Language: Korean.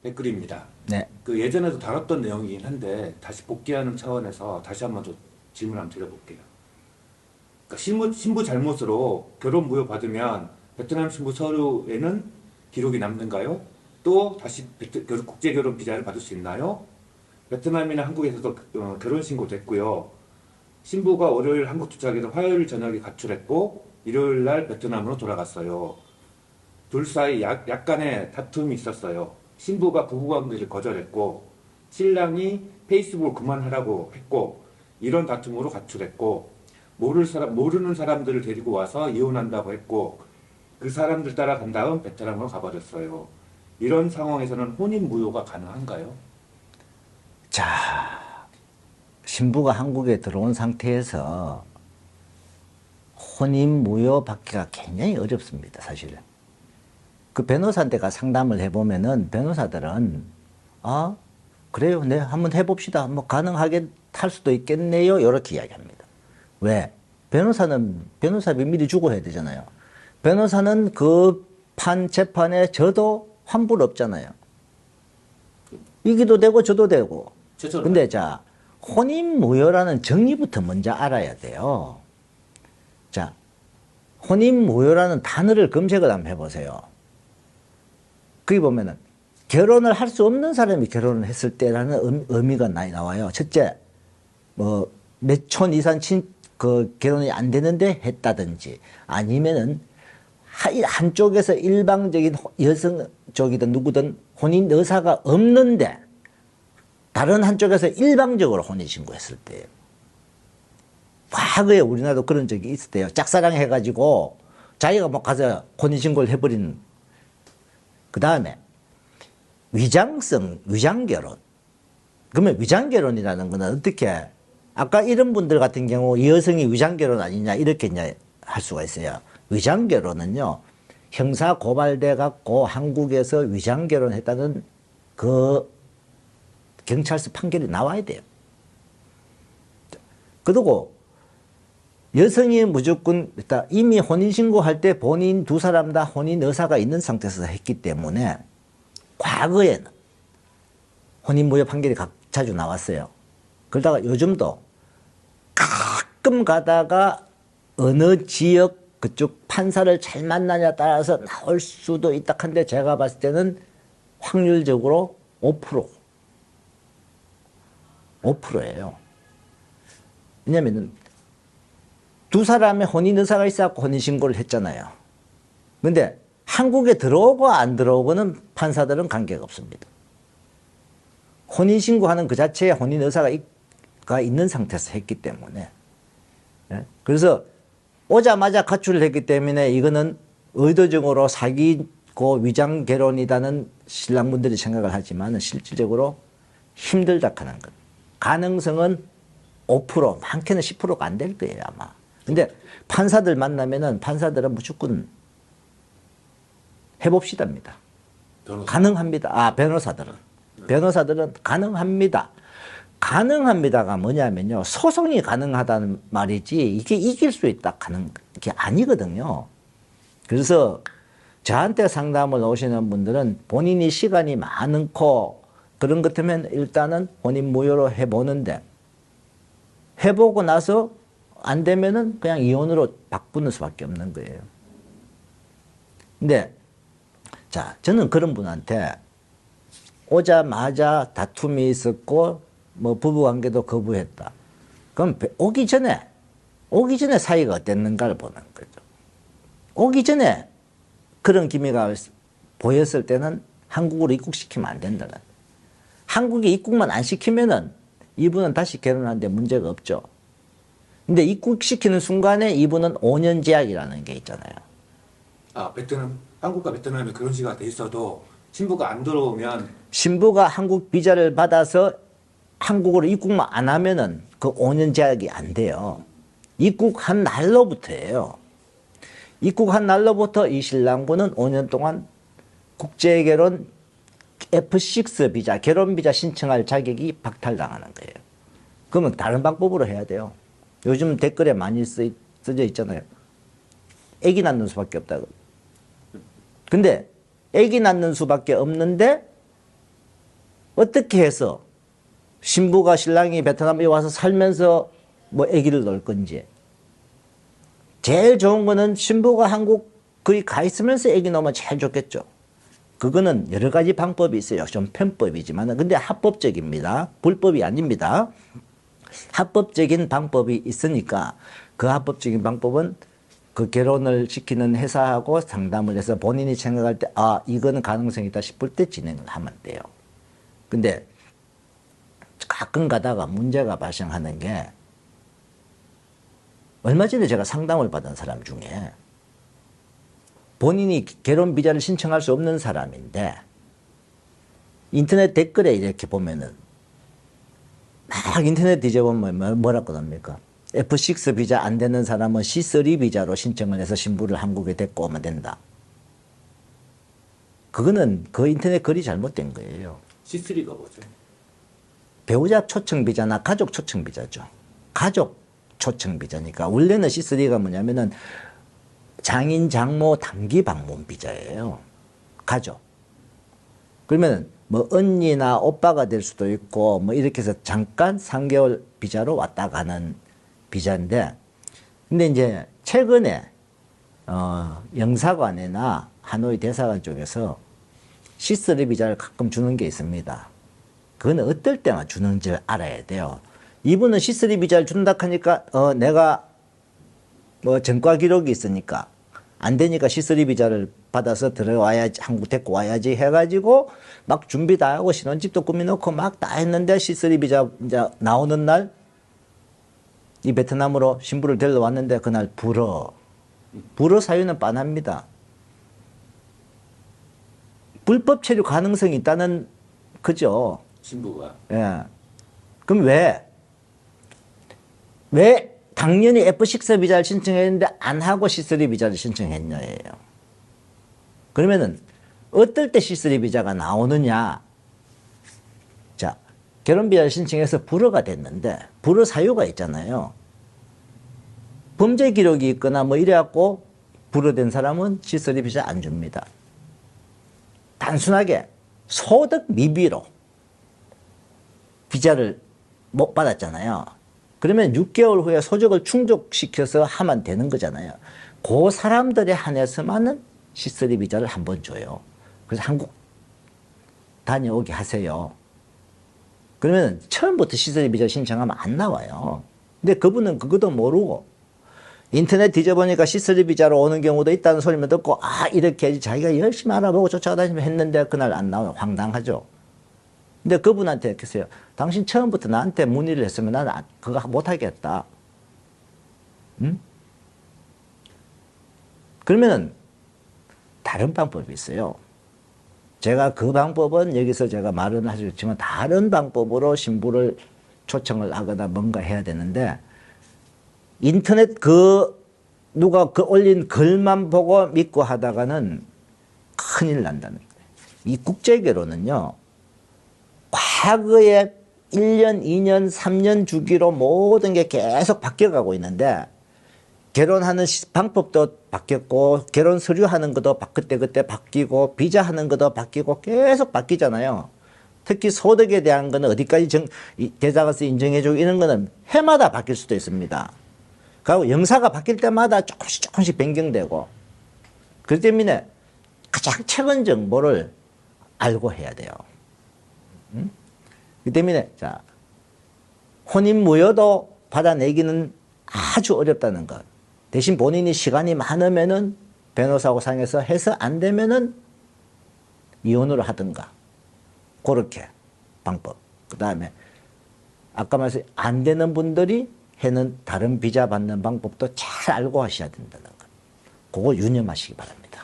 댓글입니다. 네. 그 예전에도 다뤘던 내용이긴 한데 다시 복귀하는 차원에서 다시 한번 좀 질문 한번 드려볼게요. 그러니까 신부 잘못으로 결혼 무효 받으면 베트남 신부 서류에는 기록이 남는가요? 또 다시 국제 결혼 비자를 받을 수 있나요? 베트남이나 한국에서도 결혼 신고 됐고요. 신부가 월요일 한국 도착해서 화요일 저녁에 가출했고 일요일 날 베트남으로 돌아갔어요. 둘 사이 약간의 다툼이 있었어요. 신부가 부부관계를 거절했고 신랑이 페이스북을 그만하라고 했고 이런 다툼으로 가출했고 모르는 사람들을 데리고 와서 이혼한다고 했고 그 사람들 따라간 다음 베트남으로 가버렸어요. 이런 상황에서는 혼인 무효가 가능한가요? 자, 신부가 한국에 들어온 상태에서 혼인 무효 받기가 굉장히 어렵습니다, 사실은. 그 변호사한테가 상담을 해보면은 변호사들은 그래요, 네, 한번 해봅시다. 뭐 가능하게 탈 수도 있겠네요. 이렇게 이야기합니다. 왜? 변호사비 미리 주고 해야 되잖아요. 변호사는 그 재판에 져도 환불 없잖아요. 이기도 되고 져도 되고. 근데 자, 혼인무효라는 정의부터 먼저 알아야 돼요. 자, 혼인무효라는 단어를 검색을 한번 해보세요. 거기 보면은 결혼을 할 수 없는 사람이 결혼을 했을 때라는 의미가 나와요. 첫째, 뭐 몇 촌 이상 결혼이 안 되는데 했다든지, 아니면은 한쪽에서 일방적인 여성 쪽이든 누구든 혼인 의사가 없는데 다른 한쪽에서 일방적으로 혼인신고했을 때예요. 과거에 우리나라도 그런 적이 있었대요. 짝사랑 해가지고 자기가 뭐 가서 혼인신고를 해버리는. 그 다음에 위장결혼. 그러면 위장결혼이라는 거는 어떻게, 아까 이런 분들 같은 경우 여성이 위장결혼 아니냐 이렇게 이제 할 수가 있어요. 위장결혼은요, 형사 고발돼 갖고 한국에서 위장결혼했다는 그 경찰서 판결이 나와야 돼요. 그리고 여성이 무조건 이미 혼인신고할 때 본인 두 사람 다 혼인 의사가 있는 상태에서 했기 때문에 과거에는 혼인무효 판결이 자주 나왔어요. 그러다가 요즘도 가끔 가다가 어느 지역 그쪽 판사를 잘 만나냐에 따라서 나올 수도 있다 한데 제가 봤을 때는 확률적으로 5%예요. 왜냐면은 두 사람의 혼인 의사가 있어서 혼인신고를 했잖아요. 근데 한국에 들어오고 안 들어오고는 판사들은 관계가 없습니다. 혼인신고하는 그 자체에 혼인 의사가 있는 상태에서 했기 때문에. 그래서 오자마자 가출을 했기 때문에 이거는 의도적으로 사귀고 위장결혼이라는 신랑분들이 생각을 하지만 실질적으로 힘들다 하는 것. 가능성은 5%, 많게는 10%가 안 될 거예요, 아마. 근데 판사들 만나면은 판사들은 무조건 해봅시다입니다. 가능합니다. 변호사들은 가능합니다. 가능합니다가 뭐냐면요, 소송이 가능하다는 말이지 이게 이길 수 있다 하는 게 아니거든요. 그래서 저한테 상담을 오시는 분들은 본인이 시간이 많고 그런 것 같으면 일단은 혼인 무효로 해보는데, 해보고 나서 안 되면은 그냥 이혼으로 바꾸는 수밖에 없는 거예요. 근데 자, 저는 그런 분한테 오자마자 다툼이 있었고 뭐 부부관계도 거부했다. 그럼 오기 전에 사이가 어땠는가를 보는 거죠. 오기 전에 그런 기미가 보였을 때는 한국으로 입국시키면 안 된다는. 한국에 입국만 안 시키면은 이분은 다시 결혼하는데 문제가 없죠. 근데 입국시키는 순간에 이분은 5년 제약이라는 게 있잖아요. 한국과 베트남에 그런 시기가 돼 있어도 신부가 안 들어오면, 신부가 한국 비자를 받아서 한국으로 입국만 안 하면은 그 5년 제약이 안 돼요. 입국한 날로부터예요. 입국한 날로부터 이 신랑분은 5년 동안 국제결혼 F6 비자, 결혼 비자 신청할 자격이 박탈당하는 거예요. 그러면 다른 방법으로 해야 돼요. 요즘 댓글에 많이 써져 있잖아요. 아기 낳는 수밖에 없다고. 근데 아기 낳는 수밖에 없는데 어떻게 해서 신부가 신랑이 베트남에 와서 살면서 뭐 아기를 낳을 건지. 제일 좋은 거는 신부가 한국 거기 가 있으면서 아기 낳으면 제일 좋겠죠. 그거는 여러 가지 방법이 있어요. 좀 편법이지만 근데 합법적입니다. 불법이 아닙니다. 합법적인 방법이 있으니까 그 합법적인 방법은 그 결혼을 시키는 회사하고 상담을 해서 본인이 생각할 때 아 이거는 가능성이 있다 싶을 때 진행을 하면 돼요. 근데 가끔 가다가 문제가 발생하는 게 얼마 전에 제가 상담을 받은 사람 중에 본인이 결혼 비자를 신청할 수 없는 사람인데 인터넷 댓글에 이렇게 보면은 막 인터넷 뒤져보면 뭐라고 합니까? F6 비자 안 되는 사람은 C3 비자로 신청을 해서 신부를 한국에 데리고 오면 된다. 그거는 그 인터넷 글이 잘못된 거예요. C3가 뭐죠? 배우자 초청 비자나 가족 초청 비자죠. 가족 초청 비자니까 원래는 C3가 뭐냐면은 장인 장모 단기 방문 비자예요. 가족. 그러면 뭐 언니나 오빠가 될 수도 있고 뭐 이렇게 해서 잠깐 3개월 비자로 왔다 가는 비자인데 근데 이제 최근에 영사관이나 하노이 대사관 쪽에서 C3 비자를 가끔 주는 게 있습니다. 그건 어떨 때만 주는지 알아야 돼요. 이분은 C3 비자를 준다 하니까 내가 뭐 전과 기록이 있으니까 안 되니까 C3 비자를 받아서 들어와야지 한국 데리고 와야지 해가지고 막 준비 다 하고 신혼집도 꾸며놓고 막 다 했는데 C3 비자 이제 나오는 날 이 베트남으로 신부를 데려왔는데 그날 불어 사유는 빤합니다. 불법 체류 가능성이 있다는 그죠? 신부가. 예. 그럼 왜 당연히 F6 비자를 신청했는데 안 하고 C3 비자를 신청했냐예요. 그러면은 어떨 때 C3 비자가 나오느냐? 자, 결혼 비자를 신청해서 불허가 됐는데 불허 사유가 있잖아요. 범죄 기록이 있거나 뭐 이래갖고 불허된 사람은 C3 비자 안 줍니다. 단순하게 소득 미비로 비자를 못 받았잖아요. 그러면 6개월 후에 소득을 충족시켜서 하면 되는 거잖아요. 그 사람들에 한해서만은 C3 비자를 한번 줘요. 그래서 한국 다녀오게 하세요. 그러면 처음부터 C3 비자 신청하면 안 나와요. 근데 그분은 그것도 모르고 인터넷 뒤져보니까 C3 비자로 오는 경우도 있다는 소리만 듣고 아 이렇게 해야지 자기가 열심히 알아보고 쫓아다니면 했는데 그날 안 나오면 황당하죠. 근데 그분한테 이렇게 했어요. 당신 처음부터 나한테 문의를 했으면 나는 그거 못하겠다. 응? 그러면은 다른 방법이 있어요. 제가 그 방법은 여기서 제가 말은 하셨지만 다른 방법으로 신부를 초청을 하거나 뭔가 해야 되는데 인터넷 누가 올린 글만 보고 믿고 하다가는 큰일 난다는 거예요. 이 국제결혼은요. 과거에 1년, 2년, 3년 주기로 모든 게 계속 바뀌어가고 있는데 결혼하는 방법도 바뀌었고 결혼 서류 하는 것도 그때 바뀌고 비자 하는 것도 바뀌고 계속 바뀌잖아요. 특히 소득에 대한 거는 어디까지 대사관에서 인정해주고 이런 거는 해마다 바뀔 수도 있습니다. 그리고 영사가 바뀔 때마다 조금씩 변경되고 그렇기 때문에 가장 최근 정보를 알고 해야 돼요. 그렇기 때문에 자 혼인무효도 받아내기는 아주 어렵다는 것. 대신 본인이 시간이 많으면은 변호사하고 상의해서 해서 안 되면은 이혼으로 하든가 그렇게 방법. 그 다음에 아까 말씀 안 되는 분들이 해는 다른 비자 받는 방법도 잘 알고 하셔야 된다는 것. 그거 유념하시기 바랍니다.